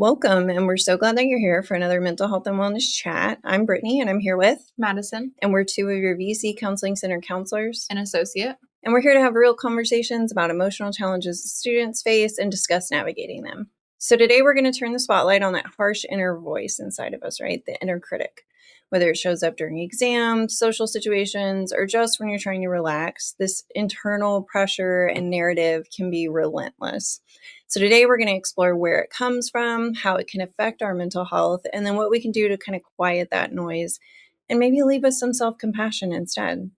Welcome, and we're so glad that you're here for another mental health and wellness chat. I'm Brittany, and I'm here with Madison, and we're two of your VC Counseling Center counselors. an associate. And we're here to have real conversations about emotional challenges students face and discuss navigating them. So today we're going to turn the spotlight on that harsh inner voice inside of us, right? The inner critic. Whether it shows up during exams, social situations, or just when you're trying to relax, this internal pressure and narrative can be relentless. So today we're going to explore where it comes from, how it can affect our mental health, and then what we can do to kind of quiet that noise and maybe leave us some self-compassion instead.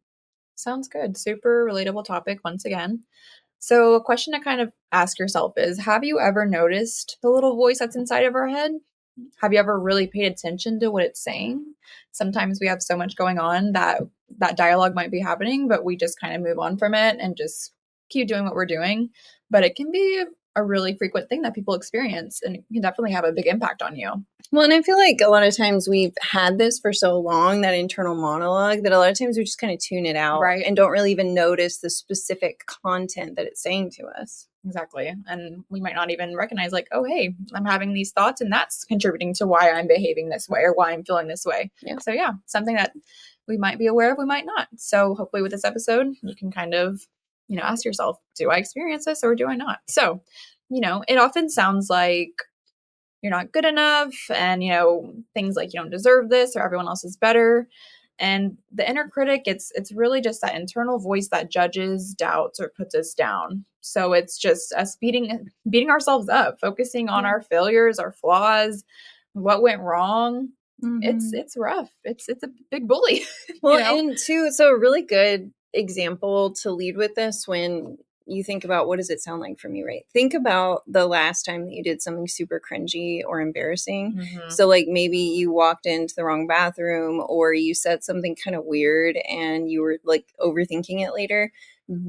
Sounds good. Super relatable topic once again. So, a question to kind of ask yourself is, have you ever noticed the little voice that's inside of our head? Have you ever really paid attention to what it's saying? Sometimes we have so much going on that dialogue might be happening, but we just kind of move on from it and just keep doing what we're doing. But it can be a really frequent thing that people experience, and it can definitely have a big impact on you. Well, and I feel like a lot of times we've had this for so long, that internal monologue, that a lot of times we just kind of tune it out, Right. And don't really even notice the specific content that it's saying to us. Exactly. And we might not even recognize, like, oh, hey, I'm having these thoughts and that's contributing to why I'm behaving this way or why I'm feeling this way. Yeah. So, yeah, something that we might be aware of, we might not. So, hopefully, with this episode, you can kind of, ask yourself, do I experience this or do I not? So, it often sounds like you're not good enough and, things like you don't deserve this or everyone else is better. And the inner critic, it's really just that internal voice that judges, doubts, or puts us down. So it's just us beating ourselves up, focusing on our failures, our flaws, what went wrong. Mm-hmm. It's rough. It's a big bully. Well, and too, so a really good example to lead with this when you think about what does it sound like for me, right? Think about the last time that you did something super cringy or embarrassing. Mm-hmm. So like maybe you walked into the wrong bathroom or you said something kind of weird and you were like overthinking it later.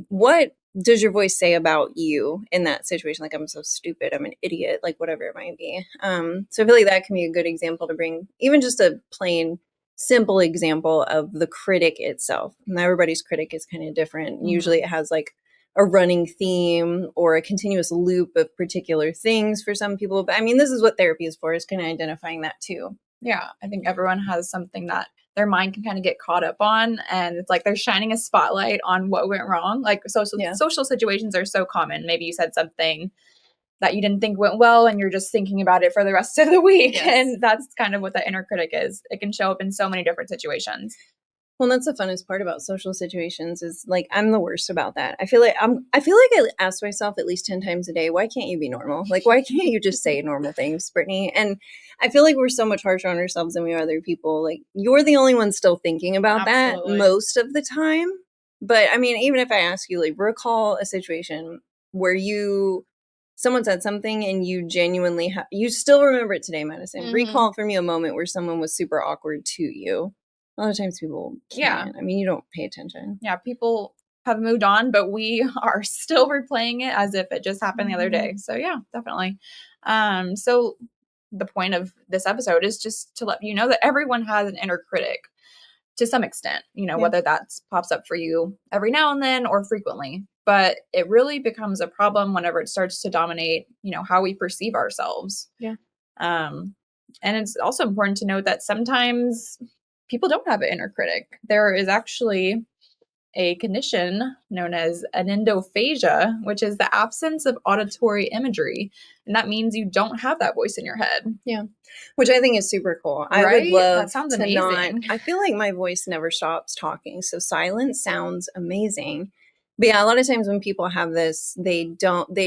What does your voice say about you in that situation? Like, I'm so stupid, I'm an idiot, like whatever it might be. So I feel like that can be a good example to bring, even just a plain simple example of the critic itself. And everybody's critic is kind of different. Mm-hmm. Usually it has like a running theme or a continuous loop of particular things for some people. But I mean, this is what therapy is for, is kind of identifying that too. Yeah, I think everyone has something that their mind can kind of get caught up on, and it's like they're shining a spotlight on what went wrong. Like social situations are so common. Maybe you said something that you didn't think went well and you're just thinking about it for the rest of the week. Yes. And that's kind of what the inner critic is. It can show up in so many different situations. Well, that's the funnest part about social situations, is like, I'm the worst about that. I feel like I ask myself at least 10 times a day, why can't you be normal? Like, why can't you just say normal things, Brittany? And I feel like we're so much harsher on ourselves than we are other people. Like, you're the only one still thinking about Absolutely. that most of the time. But I mean, even if I ask you, like, recall a situation where someone said something and you genuinely you still remember it today, Madison. Mm-hmm. Recall for me a moment where someone was super awkward to you. A lot of times people can't. Yeah. I mean, you don't pay attention. Yeah, people have moved on, but we are still replaying it as if it just happened the other day. So yeah, definitely. So the point of this episode is just to let you know that everyone has an inner critic to some extent, whether that pops up for you every now and then or frequently. But it really becomes a problem whenever it starts to dominate, how we perceive ourselves. Yeah. And it's also important to note that sometimes people don't have an inner critic. There is actually a condition known as anendophagia, which is the absence of auditory imagery. And that means you don't have that voice in your head. Yeah. Which I think is super cool. Right? I would love that sounds amazing. I feel like my voice never stops talking. So silence sounds amazing. But yeah, a lot of times when people have this, they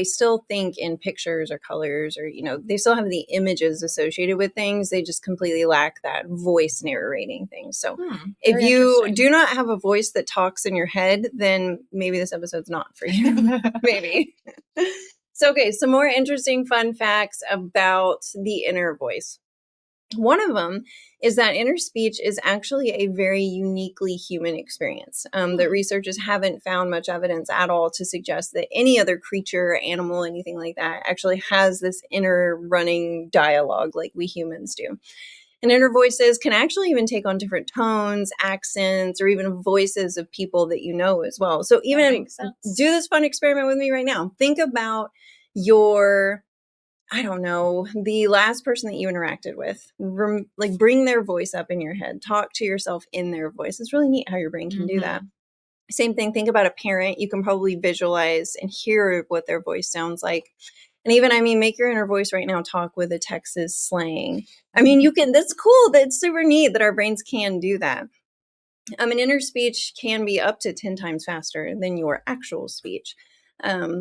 still think in pictures or colors or, they still have the images associated with things. They just completely lack that voice narrating things. So if you do not have a voice that talks in your head, then maybe this episode's not for you. Maybe. So, okay, some more interesting fun facts about the inner voice. One of them is that inner speech is actually a very uniquely human experience. That researchers haven't found much evidence at all to suggest that any other creature, animal, anything like that actually has this inner running dialogue like we humans do. And inner voices can actually even take on different tones, accents, or even voices of people that you know as well. So even do this fun experiment with me right now. Think about your I don't know, the last person that you interacted with, like bring their voice up in your head, talk to yourself in their voice. It's really neat how your brain can do that. Mm-hmm. Same thing, think about a parent. You can probably visualize and hear what their voice sounds like. And even, I mean, make your inner voice right now talk with a Texas slang. I mean, you can, that's cool. That's super neat that our brains can do that. An inner speech can be up to 10 times faster than your actual speech,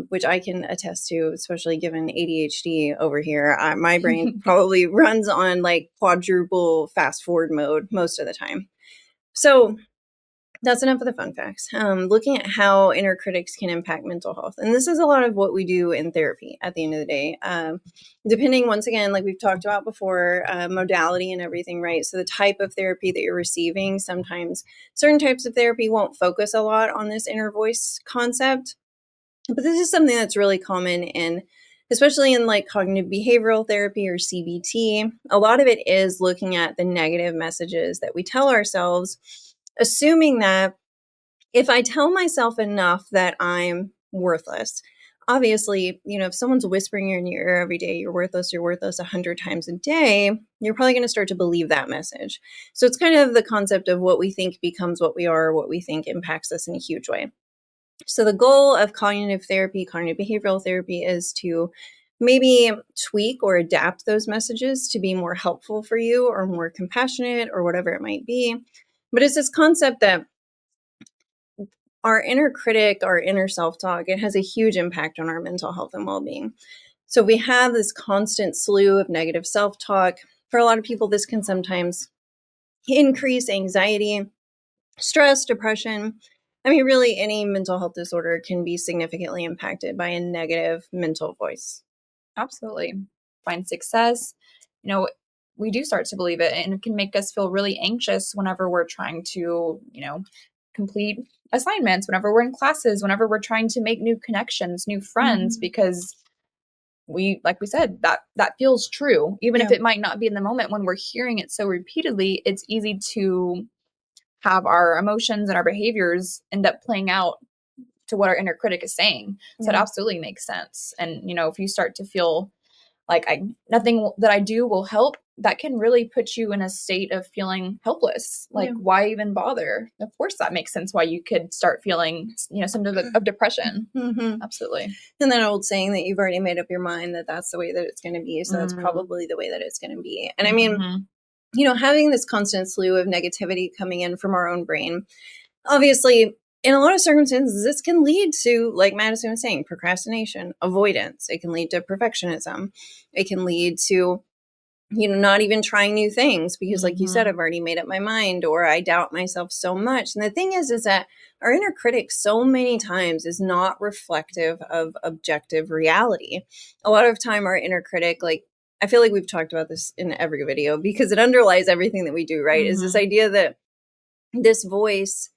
which I can attest to, especially given ADHD over here. My brain probably runs on like quadruple fast forward mode most of the time. So that's enough of the fun facts. Looking at how inner critics can impact mental health. And this is a lot of what we do in therapy at the end of the day. Depending, once again, like we've talked about before, modality and everything, right? So the type of therapy that you're receiving, sometimes certain types of therapy won't focus a lot on this inner voice concept. But this is something that's really common in, especially in like cognitive behavioral therapy or CBT. A lot of it is looking at the negative messages that we tell ourselves, assuming that if I tell myself enough that I'm worthless, obviously, if someone's whispering in your ear every day, you're worthless 100 times a day, you're probably going to start to believe that message. So it's kind of the concept of what we think becomes what we are, what we think impacts us in a huge way. So the goal of cognitive therapy, cognitive behavioral therapy, is to maybe tweak or adapt those messages to be more helpful for you or more compassionate or whatever it might be. But it's this concept that our inner critic, our inner self-talk, it has a huge impact on our mental health and well-being. So we have this constant slew of negative self-talk. For a lot of people, this can sometimes increase anxiety, stress, depression. I mean, really, any mental health disorder can be significantly impacted by a negative mental voice. Absolutely. Find success. We do start to believe it, and it can make us feel really anxious whenever we're trying to, complete assignments, whenever we're in classes, whenever we're trying to make new connections, new friends, because like we said, that feels true. Even if it might not be in the moment, when we're hearing it so repeatedly, it's easy to have our emotions and our behaviors end up playing out to what our inner critic is saying. So it absolutely makes sense. And, if you start to feel like nothing that I do will help, that can really put you in a state of feeling helpless. Like, why even bother? Of course, that makes sense why you could start feeling, symptoms of depression. Mm-hmm. Absolutely. And that old saying that you've already made up your mind that that's the way that it's going to be. So that's probably the way that it's going to be. And I mean, having this constant slew of negativity coming in from our own brain, obviously, in a lot of circumstances, this can lead to, like Madison was saying, procrastination, avoidance. It can lead to perfectionism. It can lead to, not even trying new things because, like you said, I've already made up my mind, or I doubt myself so much. And the thing is that our inner critic so many times is not reflective of objective reality. A lot of time, our inner critic, like, I feel like we've talked about this in every video because it underlies everything that we do, right? Is this idea that this voice,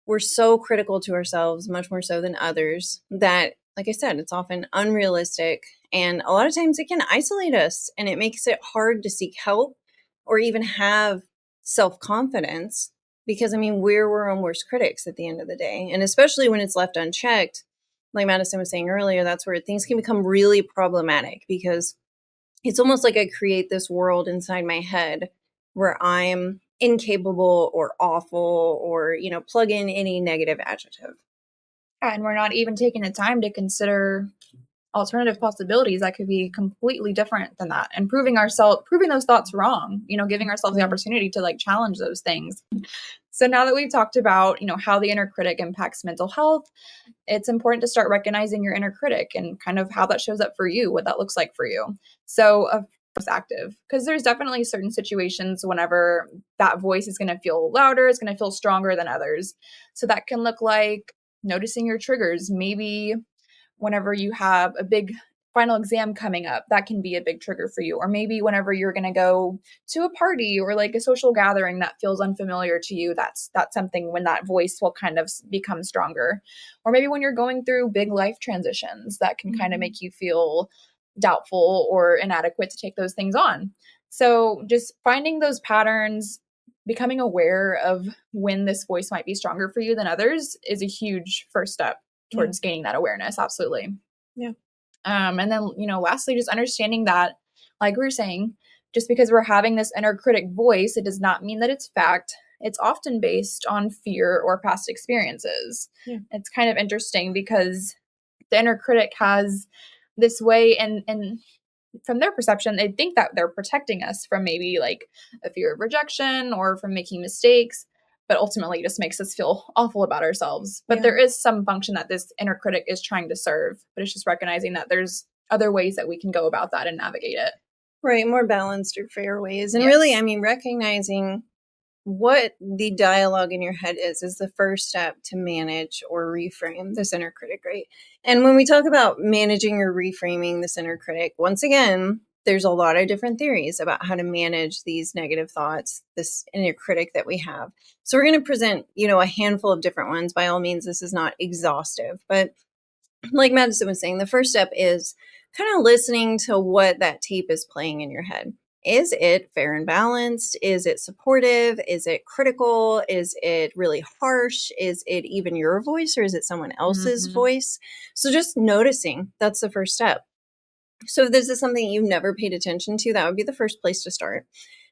we're so critical to ourselves, much more so than others, that, like I said, it's often unrealistic. And a lot of times it can isolate us and it makes it hard to seek help or even have self-confidence because, I mean, we're our own worst critics at the end of the day. And especially when it's left unchecked, like Madison was saying earlier, that's where things can become really problematic because it's almost like I create this world inside my head where I'm incapable or awful or, plug in any negative adjective. And we're not even taking the time to consider alternative possibilities that could be completely different than that, and proving those thoughts wrong, giving ourselves the opportunity to like challenge those things. So now that we've talked about, how the inner critic impacts mental health, it's important to start recognizing your inner critic and kind of how that shows up for you, what that looks like for you. So first, active, because there's definitely certain situations whenever that voice is going to feel louder, it's going to feel stronger than others. So that can look like noticing your triggers. Maybe whenever you have a big final exam coming up, that can be a big trigger for you. Or maybe whenever you're going to go to a party or like a social gathering that feels unfamiliar to you, that's something when that voice will kind of become stronger. Or maybe when you're going through big life transitions, that can kind of make you feel doubtful or inadequate to take those things on. So just finding those patterns, becoming aware of when this voice might be stronger for you than others is a huge first step towards gaining that awareness. Absolutely. Yeah. And then, lastly, just understanding that, like we were saying, just because we're having this inner critic voice, it does not mean that it's fact. It's often based on fear or past experiences. Yeah. It's kind of interesting because the inner critic has this way, and from their perception, they think that they're protecting us from maybe like a fear of rejection or from making mistakes, but ultimately it just makes us feel awful about ourselves. But there is some function that this inner critic is trying to serve, but it's just recognizing that there's other ways that we can go about that and navigate it. Right, more balanced or fair ways. And really, I mean, recognizing what the dialogue in your head is the first step to manage or reframe this inner critic, right? And when we talk about managing or reframing this inner critic, once again, there's a lot of different theories about how to manage these negative thoughts, this inner critic that we have. So we're going to present, a handful of different ones. By all means, this is not exhaustive, but like Madison was saying, the first step is kind of listening to what that tape is playing in your head. Is it fair and balanced? Is it supportive? Is it critical? Is it really harsh? Is it even your voice or is it someone else's voice? So just noticing, that's the first step. So if this is something you've never paid attention to, that would be the first place to start.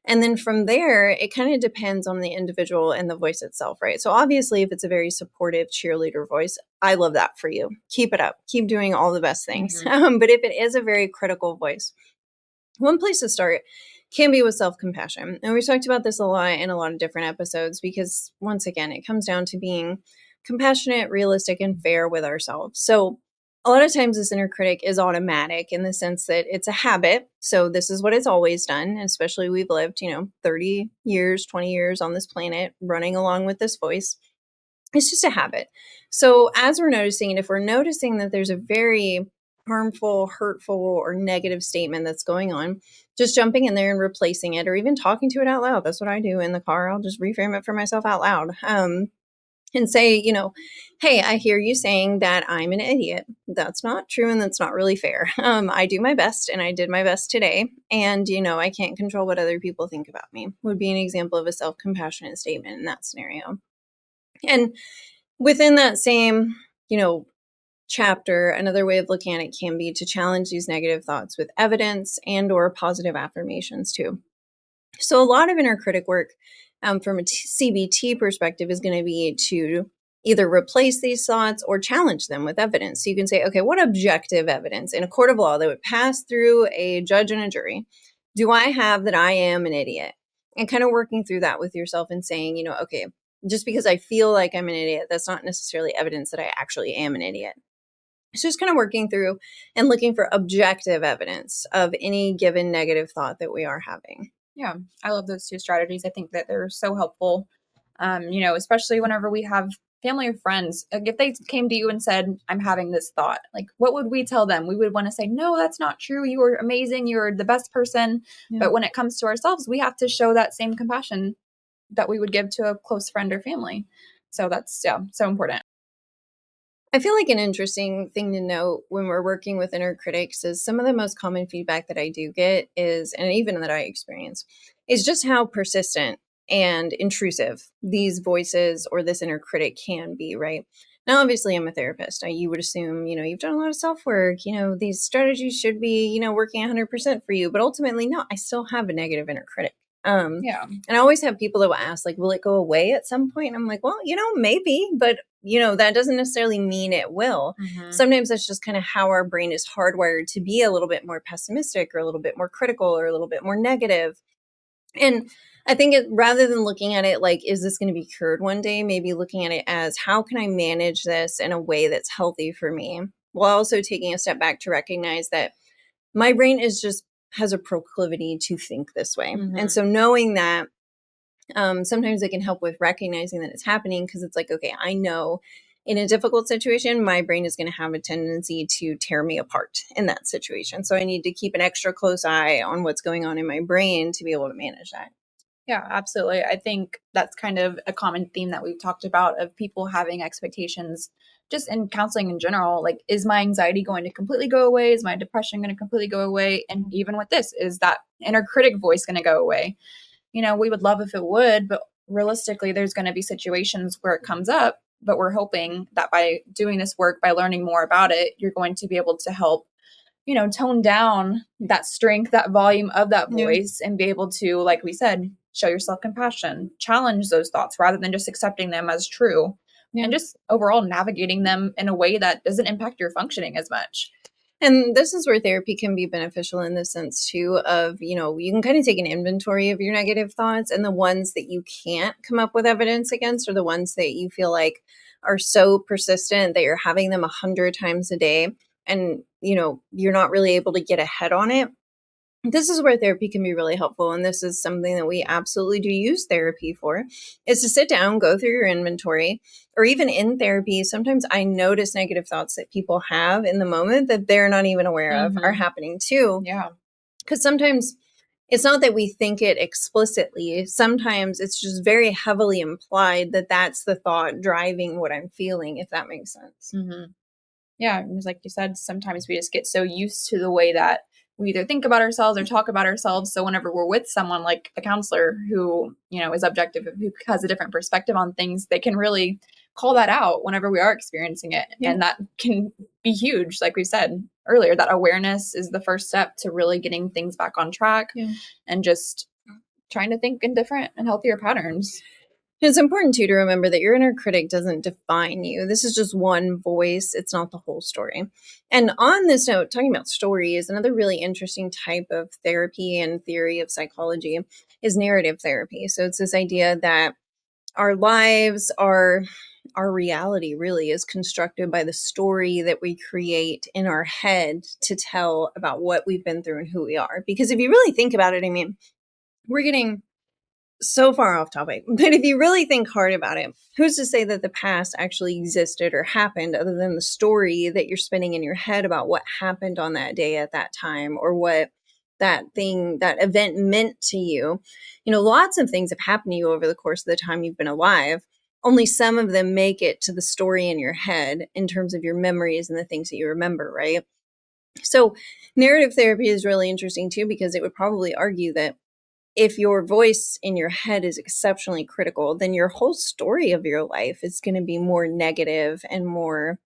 And then from there, it kind of depends on the individual and the voice itself, right? So obviously, if it's a very supportive cheerleader voice, I love that for you. Keep it up. Keep doing all the best things. But if it is a very critical voice, one place to start can be with self-compassion. And we've talked about this a lot in a lot of different episodes because, once again, it comes down to being compassionate, realistic, and fair with ourselves. So a lot of times this inner critic is automatic in the sense that it's a habit. So this is what it's always done, especially we've lived, 30 years, 20 years on this planet running along with this voice. It's just a habit. So as we're noticing, and if we're noticing that there's a very harmful, hurtful, or negative statement that's going on, just jumping in there and replacing it or even talking to it out loud. That's what I do in the car. I'll just reframe it for myself out loud. And say, hey, I hear you saying that I'm an idiot. That's not true and that's not really fair. I do my best and I did my best today. And, I can't control what other people think about me, would be an example of a self-compassionate statement in that scenario. And within that same, chapter, another way of looking at it can be to challenge these negative thoughts with evidence and or positive affirmations too. So a lot of inner critic work from a CBT perspective is going to be to either replace these thoughts or challenge them with evidence. So you can say, okay, what objective evidence in a court of law that would pass through a judge and a jury do I have that I am an idiot? And kind of working through that with yourself and saying, okay, just because I feel like I'm an idiot, that's not necessarily evidence that I actually am an idiot. It's just kind of working through and looking for objective evidence of any given negative thought that we are having. Yeah, I love those two strategies. I think that they're so helpful, especially whenever we have family or friends. Like if they came to you and said, I'm having this thought, like what would we tell them? We would want to say, no, that's not true. You are amazing. You're the best person. Yeah. But when it comes to ourselves, we have to show that same compassion that we would give to a close friend or family. So that's so important. I feel like an interesting thing to note when we're working with inner critics is some of the most common feedback that I do get is, and even that I experience, is just how persistent and intrusive these voices or this inner critic can be, right? Now, obviously, I'm a therapist. You would assume, you've done a lot of self work, these strategies should be, working 100% for you. But ultimately, no, I still have a negative inner critic. And I always have people that will ask, like, will it go away at some point? And I'm like, well, maybe, but that doesn't necessarily mean it will. Sometimes that's just kind of how our brain is hardwired to be a little bit more pessimistic or a little bit more critical or a little bit more negative. And I think rather than looking at it like, is this going to be cured one day? Maybe looking at it as, how can I manage this in a way that's healthy for me? While also taking a step back to recognize that my brain has a proclivity to think this way. And so knowing that, sometimes it can help with recognizing that it's happening because it's like, okay, I know in a difficult situation, my brain is going to have a tendency to tear me apart in that situation. So I need to keep an extra close eye on what's going on in my brain to be able to manage that. Yeah, absolutely. I think that's kind of a common theme that we've talked about of people having expectations just in counseling in general. Like, is my anxiety going to completely go away? Is my depression going to completely go away? And even with this, is that inner critic voice going to go away? We would love if it would, but realistically, there's going to be situations where it comes up. But we're hoping that by doing this work, by learning more about it, you're going to be able to help tone down that strength, that volume of that Yeah. voice, and be able to, like we said, show yourself compassion, challenge those thoughts rather than just accepting them as true, Yeah. and just overall navigating them in a way that doesn't impact your functioning as much. And this is where therapy can be beneficial in the sense too of, you can kind of take an inventory of your negative thoughts, and the ones that you can't come up with evidence against, or the ones that you feel like are so persistent that you're having them 100 times a day, and you're not really able to get ahead on it. This is where therapy can be really helpful, and this is something that we absolutely do use therapy for, is to sit down, go through your inventory. Or even in therapy, sometimes I notice negative thoughts that people have in the moment that they're not even aware of are happening too. Yeah. Because sometimes it's not that we think it explicitly, sometimes it's just very heavily implied that that's the thought driving what I'm feeling, if that makes sense. Yeah, and like you said, sometimes we just get so used to the way that we either think about ourselves or talk about ourselves. So whenever we're with someone like a counselor who, is objective, who has a different perspective on things, they can really call that out whenever we are experiencing it. Yeah. And that can be huge. Like we said earlier, that awareness is the first step to really getting things back on track and just trying to think in different and healthier patterns. It's important too to remember that your inner critic doesn't define you. This is just one voice. It's not the whole story. And on this note, talking about stories, another really interesting type of therapy and theory of psychology is narrative therapy. So it's this idea that our lives are our reality really is constructed by the story that we create in our head to tell about what we've been through and who we are. Because if you really think about it, I mean, we're getting so far off topic, but if you really think hard about it, who's to say that the past actually existed or happened other than the story that you're spinning in your head about what happened on that day at that time, or what that event meant to you? Lots of things have happened to you over the course of the time you've been alive. Only some of them make it to the story in your head in terms of your memories and the things that you remember, right? So narrative therapy is really interesting too, because it would probably argue that if your voice in your head is exceptionally critical, then your whole story of your life is going to be more negative and more,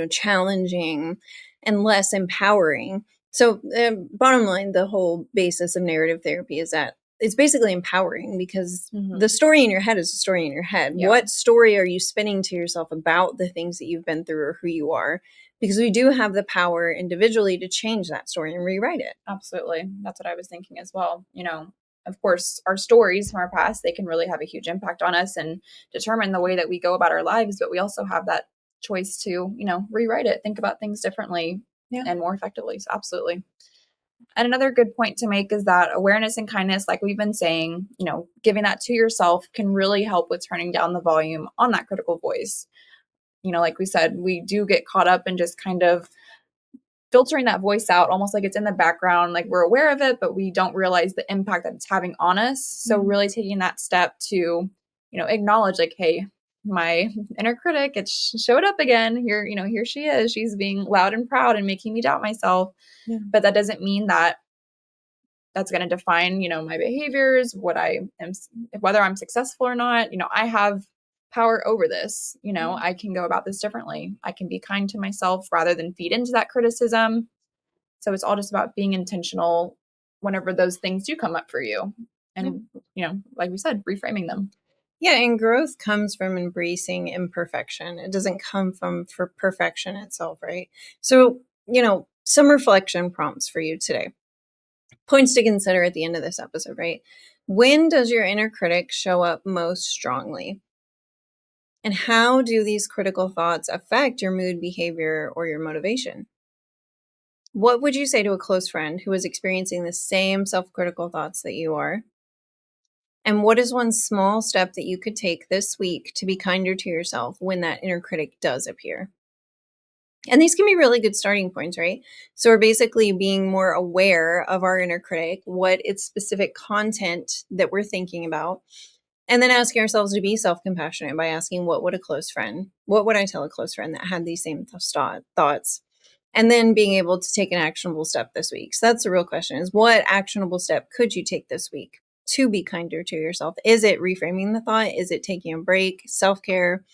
challenging and less empowering. So, bottom line, the whole basis of narrative therapy is that it's basically empowering, because the story in your head is a story in your head. Yeah. What story are you spinning to yourself about the things that you've been through or who you are? Because we do have the power individually to change that story and rewrite it. Absolutely. That's what I was thinking as well. Of course, our stories from our past, they can really have a huge impact on us and determine the way that we go about our lives. But we also have that choice to, rewrite it, think about things differently and more effectively. So absolutely. And another good point to make is that awareness and kindness, like we've been saying, giving that to yourself can really help with turning down the volume on that critical voice. Like we said, we do get caught up in just kind of filtering that voice out, almost like it's in the background, like we're aware of it, but we don't realize the impact that it's having on us. So really taking that step to, acknowledge like, hey, my inner critic, it showed up again. Here she is. She's being loud and proud and making me doubt myself. Yeah. But that doesn't mean that that's going to define, my behaviors, what I am, whether I'm successful or not. I have power over this. I can go about this differently. I can be kind to myself rather than feed into that criticism. So it's all just about being intentional whenever those things do come up for you. And, like we said, reframing them. Yeah, and growth comes from embracing imperfection. It doesn't come from for perfection itself, right? So, some reflection prompts for you today. Points to consider at the end of this episode, right? When does your inner critic show up most strongly? And how do these critical thoughts affect your mood, behavior, or your motivation? What would you say to a close friend who is experiencing the same self-critical thoughts that you are? And what is one small step that you could take this week to be kinder to yourself when that inner critic does appear? And these can be really good starting points, right? So we're basically being more aware of our inner critic, what its specific content that we're thinking about, and then asking ourselves to be self-compassionate by asking, what would I tell a close friend that had these same thoughts? And then being able to take an actionable step this week. So that's the real question, is what actionable step could you take this week to be kinder to yourself? Is it reframing the thought? Is it taking a break, self-care?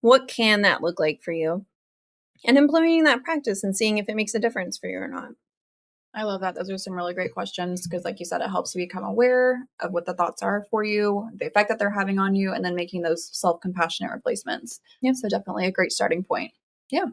What can that look like for you? and implementing that practice and seeing if it makes a difference for you or not. I love that. Those are some really great questions because, like you said, it helps you become aware of what the thoughts are for you, the effect that they're having on you, and then making those self compassionate replacements. Yeah. So, definitely a great starting point. Yeah.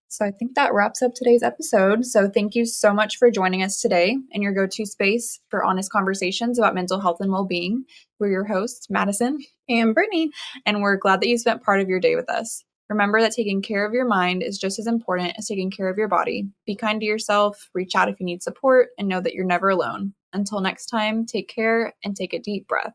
So, I think that wraps up today's episode. So, thank you so much for joining us today in your go to space for honest conversations about mental health and well being. We're your hosts, Madison And Brittany, and we're glad that you spent part of your day with us. Remember that taking care of your mind is just as important as taking care of your body. Be kind to yourself, reach out if you need support, and know that you're never alone. Until next time, take care and take a deep breath.